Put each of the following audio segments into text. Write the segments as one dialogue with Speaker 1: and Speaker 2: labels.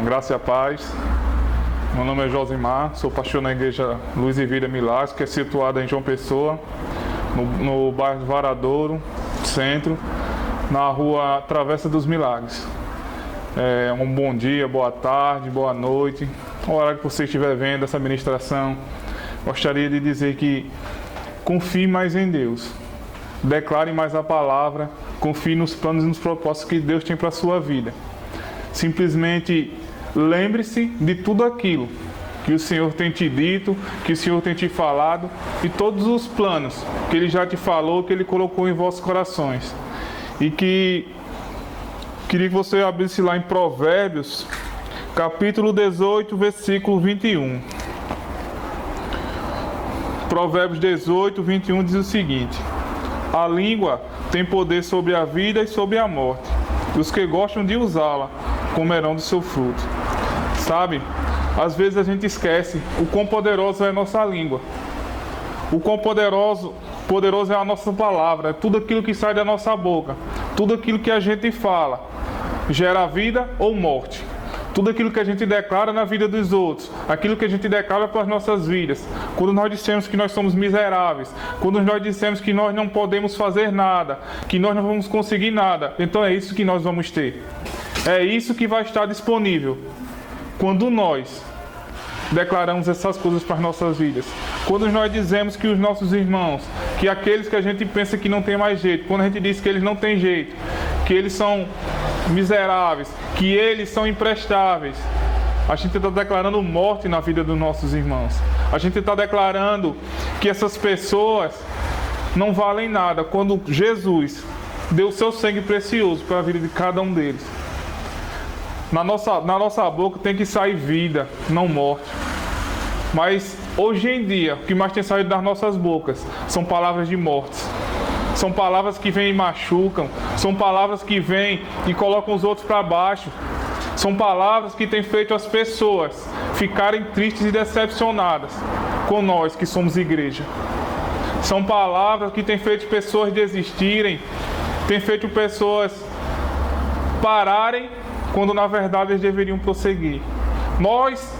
Speaker 1: Graça e a paz. Meu nome é Josimar, sou pastor na igreja Luz e Vida Milagres, que é situada em João Pessoa, no bairro Varadouro, centro, na rua Travessa dos Milagres. Um bom dia, boa tarde, boa noite. A hora que você estiver vendo essa ministração, gostaria de dizer que confie mais em Deus. Declare mais a palavra, confie nos planos e nos propósitos que Deus tem para a sua vida. Simplesmente lembre-se de tudo aquilo que o Senhor tem te dito, que o Senhor tem te falado e todos os planos que Ele já te falou, que Ele colocou em vossos corações. E que queria que você abrisse lá em Provérbios, capítulo 18, versículo 21. Provérbios 18, 21 diz o seguinte: a língua tem poder sobre a vida e sobre a morte, e os que gostam de usá-la comerão do seu fruto. Sabe, às vezes a gente esquece o quão poderosa é a nossa língua. O quão poderoso é a nossa palavra, é tudo aquilo que sai da nossa boca, tudo aquilo que a gente fala, gera vida ou morte. Tudo aquilo que a gente declara na vida dos outros, aquilo que a gente declara para as nossas vidas. Quando nós dissemos que nós somos miseráveis, quando nós dissemos que nós não podemos fazer nada, que nós não vamos conseguir nada, então é isso que nós vamos ter. É isso que vai estar disponível quando nós declaramos essas coisas para as nossas vidas. Quando nós dizemos que os nossos irmãos, que aqueles que a gente pensa que não tem mais jeito, quando a gente diz que eles não têm jeito, que eles são miseráveis, que eles são imprestáveis, a gente está declarando morte na vida dos nossos irmãos. A gente está declarando que essas pessoas não valem nada, quando Jesus deu o seu sangue precioso para a vida de cada um deles. Na nossa boca tem que sair vida, não morte. Mas hoje em dia, o que mais tem saído das nossas bocas são palavras de morte. São palavras que vêm e machucam. São palavras que vêm e colocam os outros para baixo. São palavras que têm feito as pessoas ficarem tristes e decepcionadas com nós que somos igreja. São palavras que têm feito pessoas desistirem, têm feito pessoas pararem quando na verdade eles deveriam prosseguir. Nós,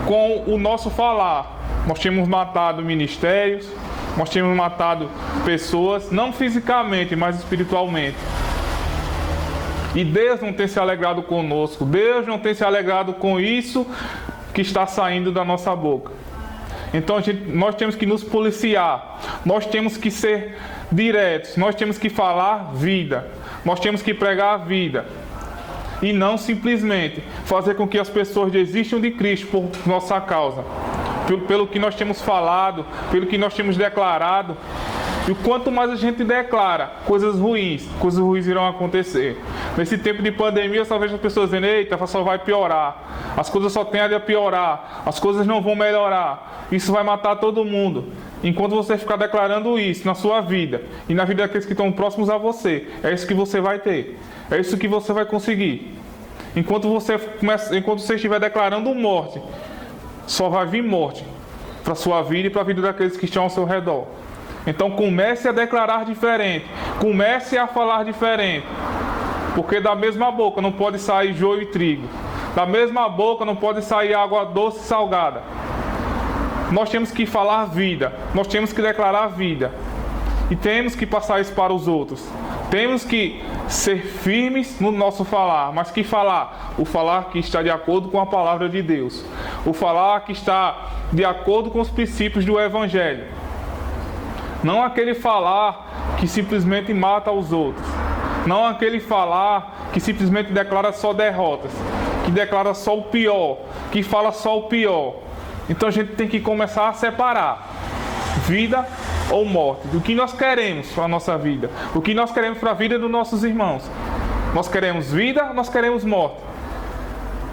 Speaker 1: com o nosso falar, nós temos matado ministérios, nós temos matado pessoas, não fisicamente, mas espiritualmente. E Deus não tem se alegrado conosco, Deus não tem se alegrado com isso que está saindo da nossa boca. Então nós temos que nos policiar, nós temos que ser diretos, nós temos que falar vida, nós temos que pregar a vida. E não simplesmente fazer com que as pessoas desistam de Cristo por nossa causa. Pelo que nós temos falado, pelo que nós temos declarado. E quanto mais a gente declara coisas ruins irão acontecer. Nesse tempo de pandemia, eu só vejo as pessoas dizendo: eita, só vai piorar. As coisas só tendem a piorar. As coisas não vão melhorar. Isso vai matar todo mundo. Enquanto você ficar declarando isso na sua vida e na vida daqueles que estão próximos a você, é isso que você vai ter. É isso que você vai conseguir. Enquanto você estiver declarando morte, só vai vir morte para a sua vida e para a vida daqueles que estão ao seu redor. Então comece a declarar diferente. Comece a falar diferente. Porque da mesma boca não pode sair joio e trigo. Da mesma boca não pode sair água doce e salgada. Nós temos que falar vida. Nós temos que declarar vida. E temos que passar isso para os outros. Temos que ser firmes no nosso falar. Mas que falar? O falar que está de acordo com a palavra de Deus. O falar que está de acordo com os princípios do Evangelho. Não aquele falar que simplesmente mata os outros. Não aquele falar que simplesmente declara só derrotas. Que declara só o pior. Que fala só o pior. Então a gente tem que começar a separar vida ou morte. Do que nós queremos para a nossa vida. O que nós queremos para a vida dos nossos irmãos. Nós queremos vida, nós queremos morte.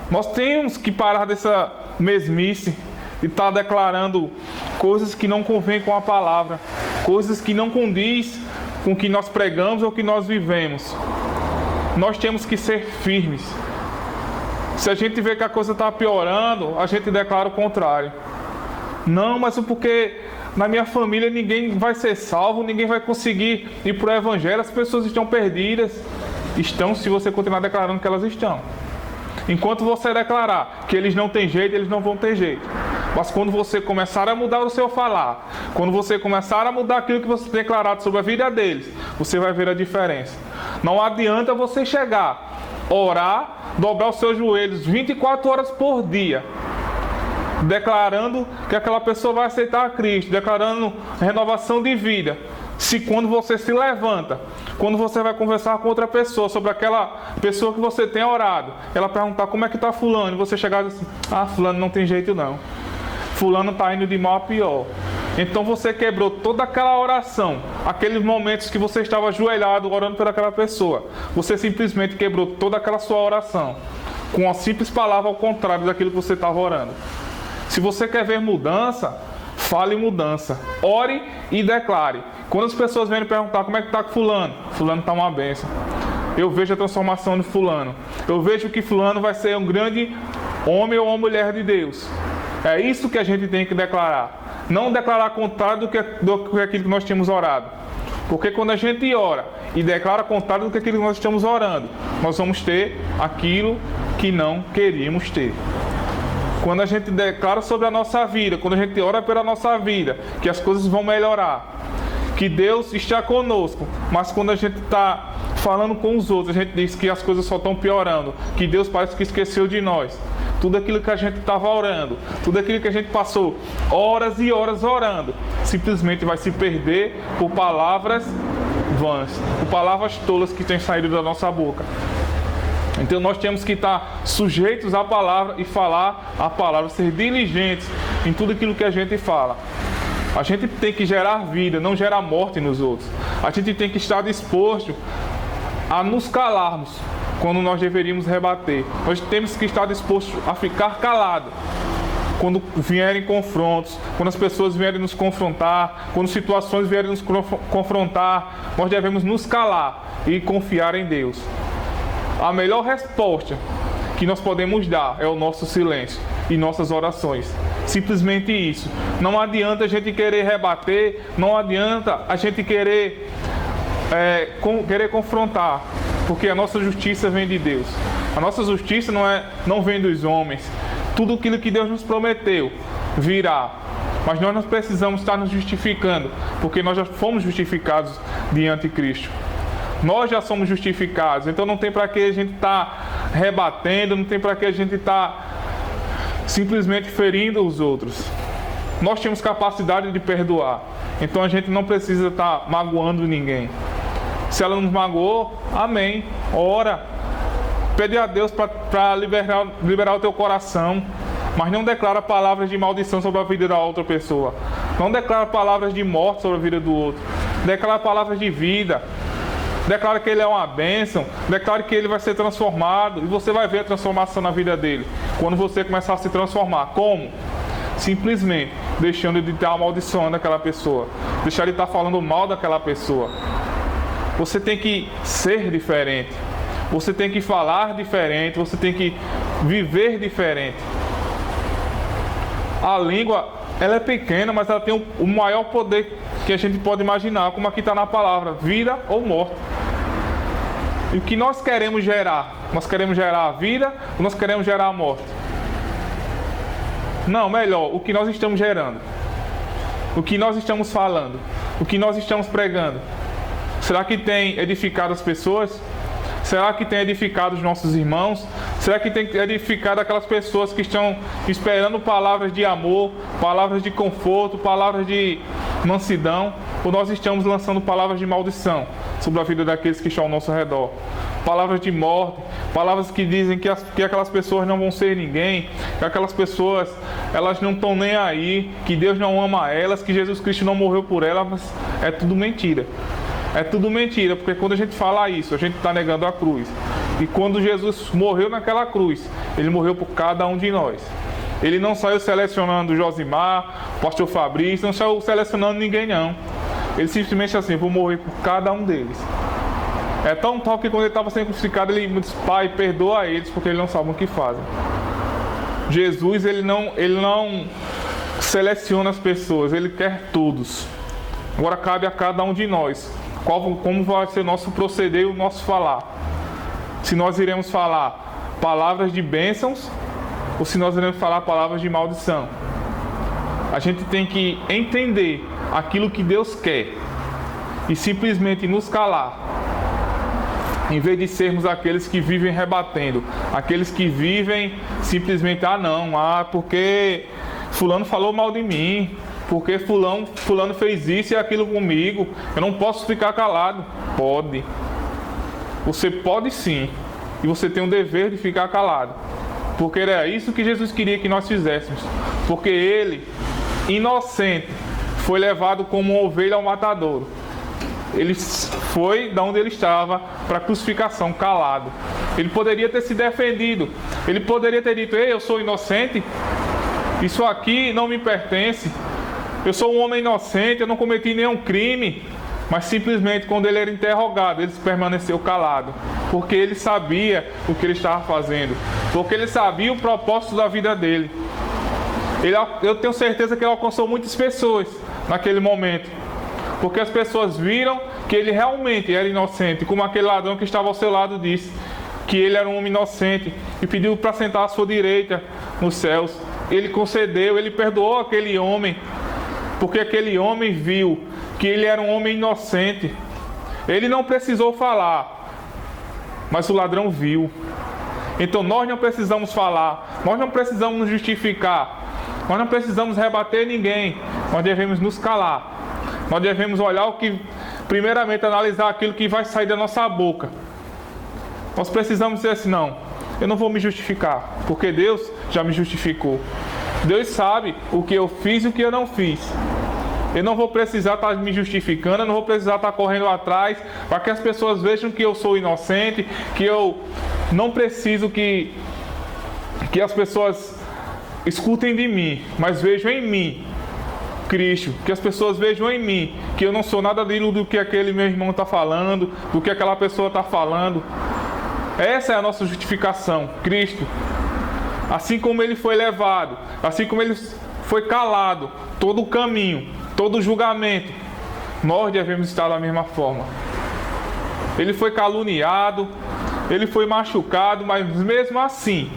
Speaker 1: Nós temos que parar dessa mesmice de estar declarando coisas que não convêm com a palavra. Coisas que não condiz com o que nós pregamos ou o que nós vivemos. Nós temos que ser firmes. Se a gente vê que a coisa está piorando, a gente declara o contrário. Não, mas porque na minha família ninguém vai ser salvo, ninguém vai conseguir ir para o Evangelho, as pessoas estão perdidas. Estão se você continuar declarando que elas estão. Enquanto você declarar que eles não têm jeito, eles não vão ter jeito. Mas quando você começar a mudar o seu falar, quando você começar a mudar aquilo que você tem declarado sobre a vida deles, você vai ver a diferença. Não adianta você chegar, orar, dobrar os seus joelhos 24 horas por dia, declarando que aquela pessoa vai aceitar a Cristo, declarando renovação de vida. Se quando você se levanta, quando você vai conversar com outra pessoa sobre aquela pessoa que você tem orado, ela perguntar como é que está fulano, e você chegar assim, fulano não tem jeito não. Fulano está indo de mal a pior. Então você quebrou toda aquela oração, aqueles momentos que você estava ajoelhado orando por aquela pessoa. Você simplesmente quebrou toda aquela sua oração, com uma simples palavra ao contrário daquilo que você estava orando. Se você quer ver mudança, fale mudança. Ore e declare. Quando as pessoas vêm perguntar como é que está com fulano, fulano está uma bênção. Eu vejo a transformação de fulano. Eu vejo que fulano vai ser um grande homem ou uma mulher de Deus. É isso que a gente tem que declarar. Não declarar contrário do que aquilo que nós tínhamos orado. Porque quando a gente ora e declara contrário do que aquilo que nós estamos orando, nós vamos ter aquilo que não queríamos ter. Quando a gente declara sobre a nossa vida, quando a gente ora pela nossa vida, que as coisas vão melhorar, que Deus está conosco, mas quando a gente está falando com os outros, a gente diz que as coisas só estão piorando, que Deus parece que esqueceu de nós. Tudo aquilo que a gente estava orando, tudo aquilo que a gente passou horas e horas orando, simplesmente vai se perder por palavras vãs, por palavras tolas que têm saído da nossa boca. Então nós temos que estar sujeitos à palavra e falar a palavra, ser diligentes em tudo aquilo que a gente fala. A gente tem que gerar vida, não gerar morte nos outros. A gente tem que estar disposto a nos calarmos quando nós deveríamos rebater. Nós temos que estar dispostos a ficar calado quando vierem confrontos, quando as pessoas vierem nos confrontar, quando situações vierem nos confrontar, nós devemos nos calar e confiar em Deus. A melhor resposta que nós podemos dar é o nosso silêncio e nossas orações. Simplesmente isso. Não adianta a gente querer rebater, não adianta a gente querer confrontar, porque a nossa justiça vem de Deus. A nossa justiça não vem dos homens. Tudo aquilo que Deus nos prometeu virá. Mas nós não precisamos estar nos justificando, porque nós já fomos justificados diante de Cristo. Nós já somos justificados, então não tem para que a gente estar rebatendo, não tem para que a gente estar simplesmente ferindo os outros. Nós temos capacidade de perdoar, então a gente não precisa estar magoando ninguém. Se ela nos magoou, amém, ora, pede a Deus para liberar o teu coração, mas não declara palavras de maldição sobre a vida da outra pessoa. Não declara palavras de morte sobre a vida do outro. Declara palavras de vida. Declara que ele é uma bênção, declara que ele vai ser transformado, e você vai ver a transformação na vida dele. Quando você começar a se transformar. Como? Simplesmente deixando de estar amaldiçoando aquela pessoa, deixar de estar falando mal daquela pessoa. Você tem que ser diferente, você tem que falar diferente, você tem que viver diferente. A língua, ela é pequena, mas ela tem o maior poder que a gente pode imaginar, como aqui está na palavra, vida ou morte. E o que nós queremos gerar? Nós queremos gerar a vida ou nós queremos gerar a morte? Não, melhor, o que nós estamos gerando. O que nós estamos falando. O que nós estamos pregando. Será que tem edificado as pessoas? Será que tem edificado os nossos irmãos? Será que tem edificado aquelas pessoas que estão esperando palavras de amor, palavras de conforto, palavras de mansidão? Ou nós estamos lançando palavras de maldição sobre a vida daqueles que estão ao nosso redor? Palavras de morte, palavras que dizem que aquelas pessoas não vão ser ninguém, que aquelas pessoas, elas não estão nem aí, que Deus não ama elas, que Jesus Cristo não morreu por elas, mas é tudo mentira. É tudo mentira, porque quando a gente fala isso, a gente está negando a cruz. E quando Jesus morreu naquela cruz, Ele morreu por cada um de nós. Ele não saiu selecionando o Josimar, o pastor Fabrício, não saiu selecionando ninguém não. Ele simplesmente assim, vou morrer por cada um deles. É tão tal que quando ele estava sendo crucificado, ele disse, Pai, perdoa eles, porque eles não sabem o que fazem. Jesus, ele não seleciona as pessoas, Ele quer todos. Agora cabe a cada um de nós como vai ser o nosso proceder e o nosso falar. Se nós iremos falar palavras de bênçãos ou se nós iremos falar palavras de maldição. A gente tem que entender aquilo que Deus quer e simplesmente nos calar, em vez de sermos aqueles que vivem rebatendo, aqueles que vivem simplesmente, porque fulano falou mal de mim, porque fulano fez isso e aquilo comigo, eu não posso ficar calado. Pode. Você pode sim, e você tem o dever de ficar calado, porque era isso que Jesus queria que nós fizéssemos, porque Ele, inocente, foi levado como uma ovelha ao matadouro. Ele foi da onde ele estava para a crucificação, calado. Ele poderia ter se defendido, ele poderia ter dito: ei, eu sou inocente, isso aqui não me pertence, eu sou um homem inocente, eu não cometi nenhum crime. Mas simplesmente quando ele era interrogado, ele permaneceu calado, porque ele sabia o que ele estava fazendo, porque ele sabia o propósito da vida dele. Eu tenho certeza que ele alcançou muitas pessoas naquele momento, porque as pessoas viram que ele realmente era inocente, como aquele ladrão que estava ao seu lado disse que ele era um homem inocente e pediu para sentar à sua direita nos céus. Ele concedeu, ele perdoou aquele homem, porque aquele homem viu que ele era um homem inocente. Ele não precisou falar, mas o ladrão viu. Então nós não precisamos falar, nós não precisamos nos justificar, nós não precisamos rebater ninguém, nós devemos nos calar. Nós devemos olhar primeiramente analisar aquilo que vai sair da nossa boca. Nós precisamos dizer assim: não, eu não vou me justificar, porque Deus já me justificou. Deus sabe o que eu fiz e o que eu não fiz. Eu não vou precisar estar me justificando, eu não vou precisar estar correndo atrás para que as pessoas vejam que eu sou inocente, que eu não preciso que as pessoas escutem de mim, mas vejam em mim Cristo, que as pessoas vejam em mim que eu não sou nada do que aquele meu irmão está falando, do que aquela pessoa está falando. Essa é a nossa justificação, Cristo. Assim como ele foi levado, assim como ele foi calado, todo o caminho, todo o julgamento, nós devemos estar da mesma forma. Ele foi caluniado, ele foi machucado, mas mesmo assim,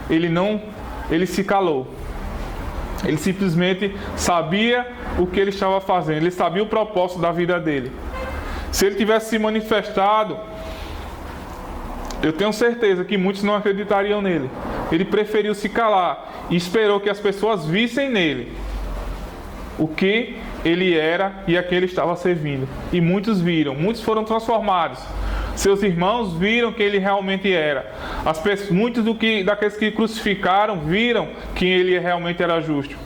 Speaker 1: ele se calou. Ele simplesmente sabia o que ele estava fazendo, ele sabia o propósito da vida dele. Se ele tivesse se manifestado, eu tenho certeza que muitos não acreditariam nele. Ele preferiu se calar e esperou que as pessoas vissem nele o que ele era e a que ele estava servindo. E muitos viram, muitos foram transformados. Seus irmãos viram que ele realmente era. Muitos daqueles que crucificaram viram que ele realmente era justo.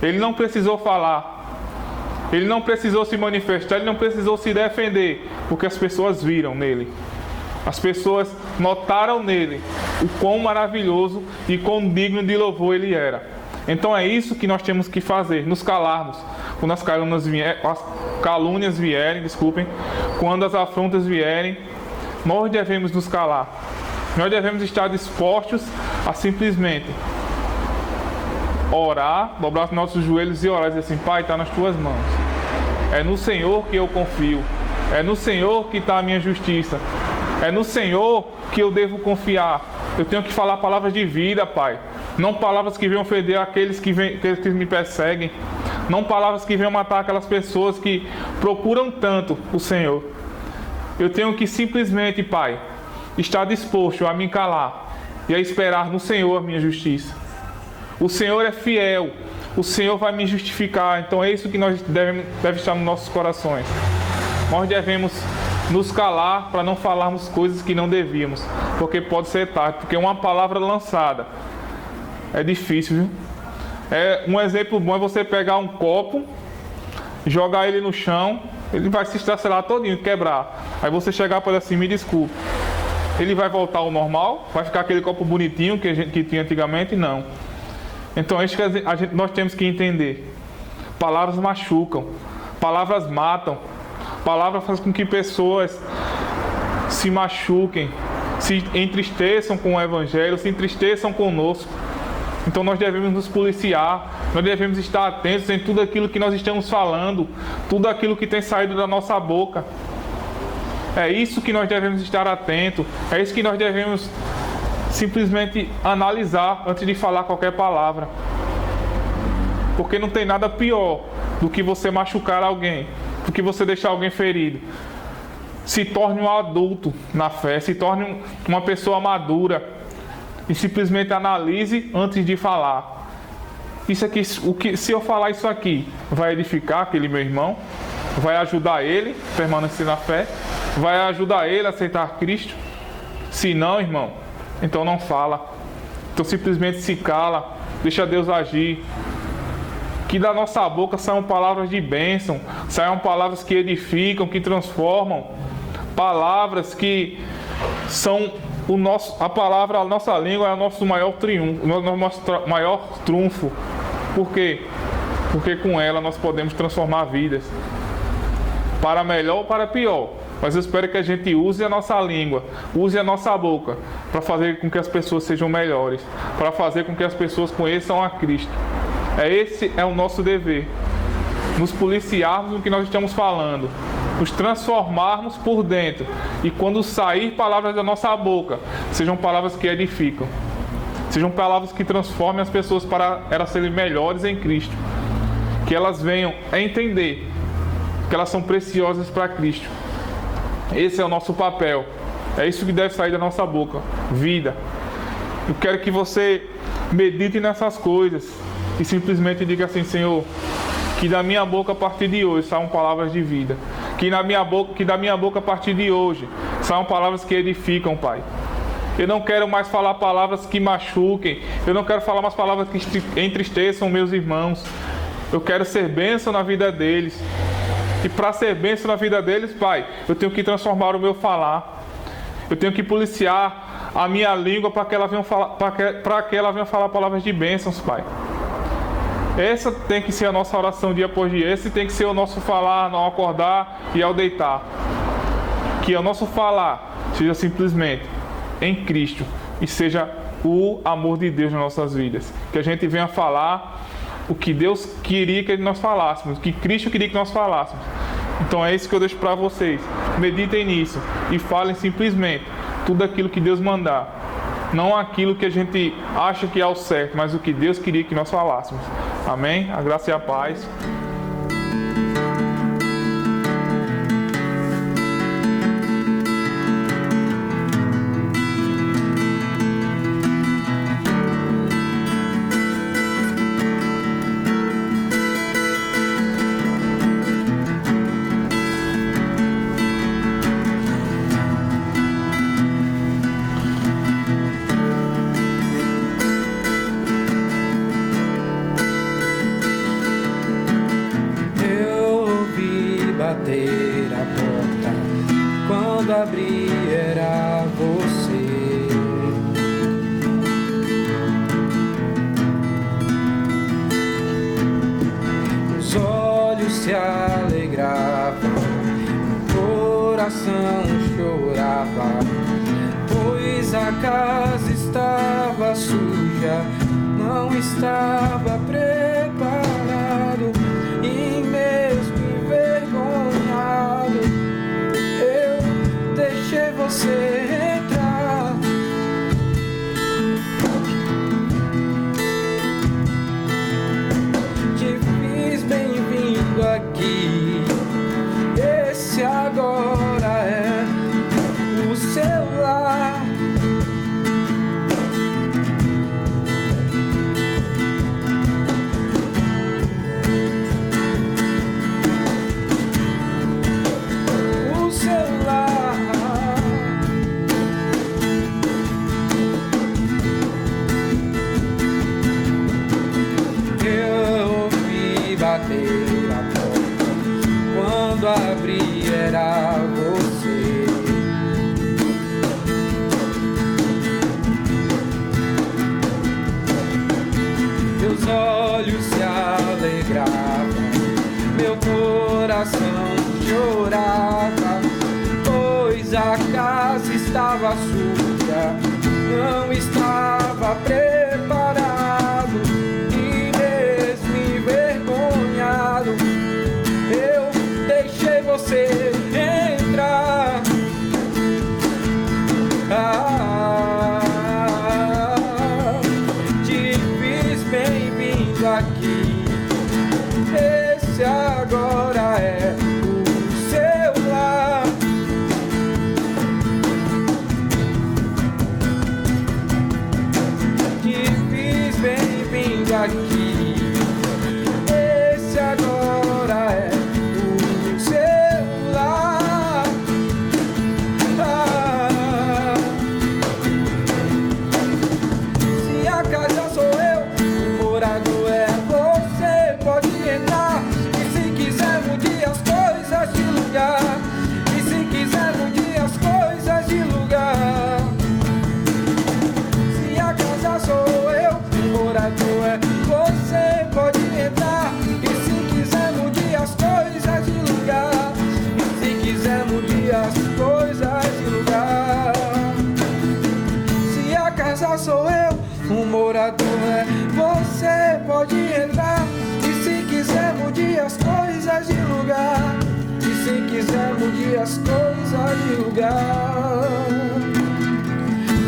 Speaker 1: Ele não precisou falar, ele não precisou se manifestar, ele não precisou se defender, porque as pessoas viram nele. As pessoas notaram nele o quão maravilhoso e quão digno de louvor ele era. Então é isso que nós temos que fazer, nos calarmos. Quando as calúnias vierem, quando as afrontas vierem, nós devemos nos calar. Nós devemos estar dispostos a simplesmente orar, dobrar os nossos joelhos e orar e dizer assim: Pai, está nas tuas mãos. É no Senhor que eu confio. É no Senhor que está a minha justiça. É no Senhor que eu devo confiar. Eu tenho que falar palavras de vida, Pai. Não palavras que venham ofender aqueles que me perseguem. Não palavras que venham matar aquelas pessoas que procuram tanto o Senhor. Eu tenho que simplesmente, Pai, estar disposto a me calar e a esperar no Senhor a minha justiça. O Senhor é fiel, o Senhor vai me justificar. Então é isso que nós deve estar nos nossos corações. Nós devemos nos calar para não falarmos coisas que não devíamos, porque pode ser tarde, porque uma palavra lançada é difícil, viu? Um exemplo bom é você pegar um copo, jogar ele no chão, ele vai se estraçalhar todinho, quebrar. Aí você chegar para assim: me desculpe. Ele vai voltar ao normal? Vai ficar aquele copo bonitinho que tinha antigamente? Não. Então é isso que nós temos que entender. Palavras machucam, palavras matam, palavras fazem com que pessoas se machuquem, se entristeçam com o Evangelho, se entristeçam conosco. Então nós devemos nos policiar, nós devemos estar atentos em tudo aquilo que nós estamos falando, tudo aquilo que tem saído da nossa boca. É isso que nós devemos estar atentos, é isso que nós devemos simplesmente analisar antes de falar qualquer palavra. Porque não tem nada pior do que você machucar alguém, do que você deixar alguém ferido. Se torne um adulto na fé, se torne uma pessoa madura e simplesmente analise antes de falar. Isso aqui, se eu falar isso aqui, vai edificar aquele meu irmão? Vai ajudar ele a permanecer na fé? Vai ajudar ele a aceitar Cristo? Se não, irmão, então não fala. Então simplesmente se cala, deixa Deus agir. Que da nossa boca saiam palavras de bênção, saiam palavras que edificam, que transformam, palavras que são a nossa língua é o nosso maior triunfo, o nosso maior trunfo. Por quê? Porque com ela nós podemos transformar vidas, para melhor ou para pior. Mas eu espero que a gente use a nossa língua, use a nossa boca, para fazer com que as pessoas sejam melhores, para fazer com que as pessoas conheçam a Cristo. Esse é o nosso dever, nos policiarmos no que nós estamos falando, nos transformarmos por dentro, e quando sair palavras da nossa boca, sejam palavras que edificam, sejam palavras que transformem as pessoas para elas serem melhores em Cristo, que elas venham a entender que elas são preciosas para Cristo. Esse é o nosso papel, é isso que deve sair da nossa boca, vida. Eu quero que você medite nessas coisas e simplesmente diga assim: Senhor, que da minha boca a partir de hoje saiam palavras de vida, que da minha boca a partir de hoje saiam palavras que edificam, Pai. Eu não quero mais falar palavras que machuquem, eu não quero falar mais palavras que entristeçam meus irmãos. Eu quero ser bênção na vida deles. E para ser bênção na vida deles, Pai, eu tenho que transformar o meu falar. Eu tenho que policiar a minha língua para que ela venha falar palavras de bênçãos, Pai. Essa tem que ser a nossa oração dia após dia. Esse tem que ser o nosso falar ao acordar e ao deitar. Que o nosso falar seja simplesmente em Cristo e seja o amor de Deus nas nossas vidas. Que a gente venha falar o que Deus queria que nós falássemos, o que Cristo queria que nós falássemos. Então é isso que eu deixo para vocês. Meditem nisso e falem simplesmente tudo aquilo que Deus mandar. Não aquilo que a gente acha que é o certo, mas o que Deus queria que nós falássemos. Amém? A graça e a paz.
Speaker 2: Bater a porta, quando abri era você. Os olhos se alegravam, o coração chorava, pois a casa estava suja, não estava preparado, e mesmo envergonhado, eu deixei você entrar. Te fiz bem-vindo aqui. Esse agora é o seu lar. Bater a porta, quando abri era você. Meus olhos se alegravam, meu coração chorava, pois a casa estava suja, não estava preparado, eu deixei você entrar. um morador é. Você pode entrar e se quiser mude as coisas de lugar. E se quiser mude as coisas de lugar.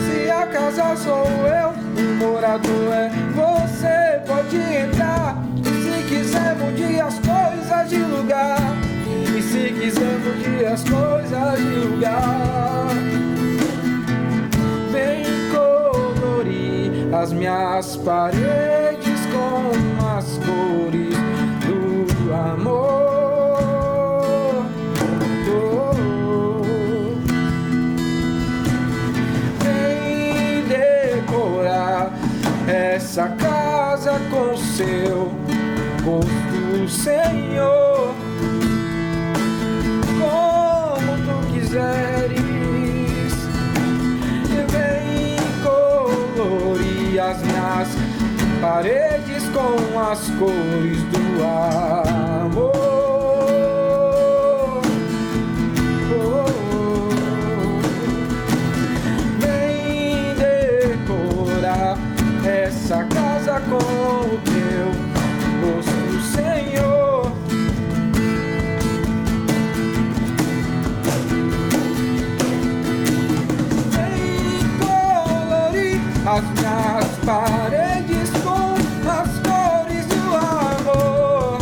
Speaker 2: Se a casa sou eu, um morador é. Você pode entrar e se quiser mude as coisas de lugar. E se quiser mude as coisas de lugar. Vem colorir as minhas paredes com as cores do amor. Vem decorar essa casa com seu gosto, Senhor, como tu quiseres. Vem colorir as minhas paredes com as cores do amor. Vem decorar essa casa com o teu gosto, Senhor. Vem colorir as minhas paredes com as cores do amor.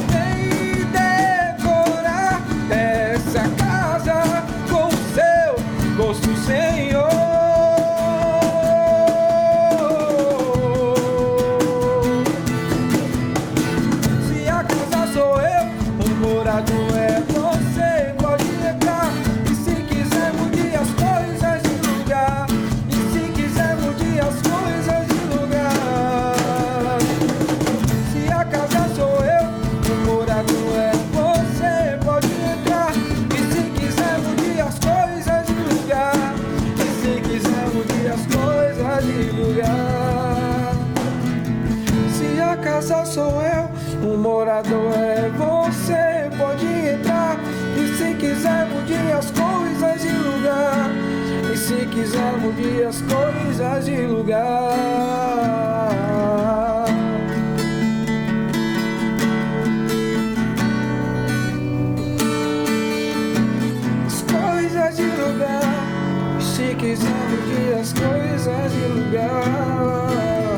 Speaker 2: Vem decorar essa casa com seu gosto, Senhor. Se a casa sou eu, o morador é você. Pode entrar e se quiser mude as coisas de lugar. E se quiser mude as coisas de lugar. Se a casa sou eu, o morador é você. Pode entrar e se quiser mude as coisas de lugar. E se quiser mude as coisas de lugar. Se a casa sou eu, o morador é você. Pode entrar e se quiser mude as coisas de lugar. E se quiser mude as coisas de lugar. As coisas de lugar. E se quiser mude as coisas de lugar.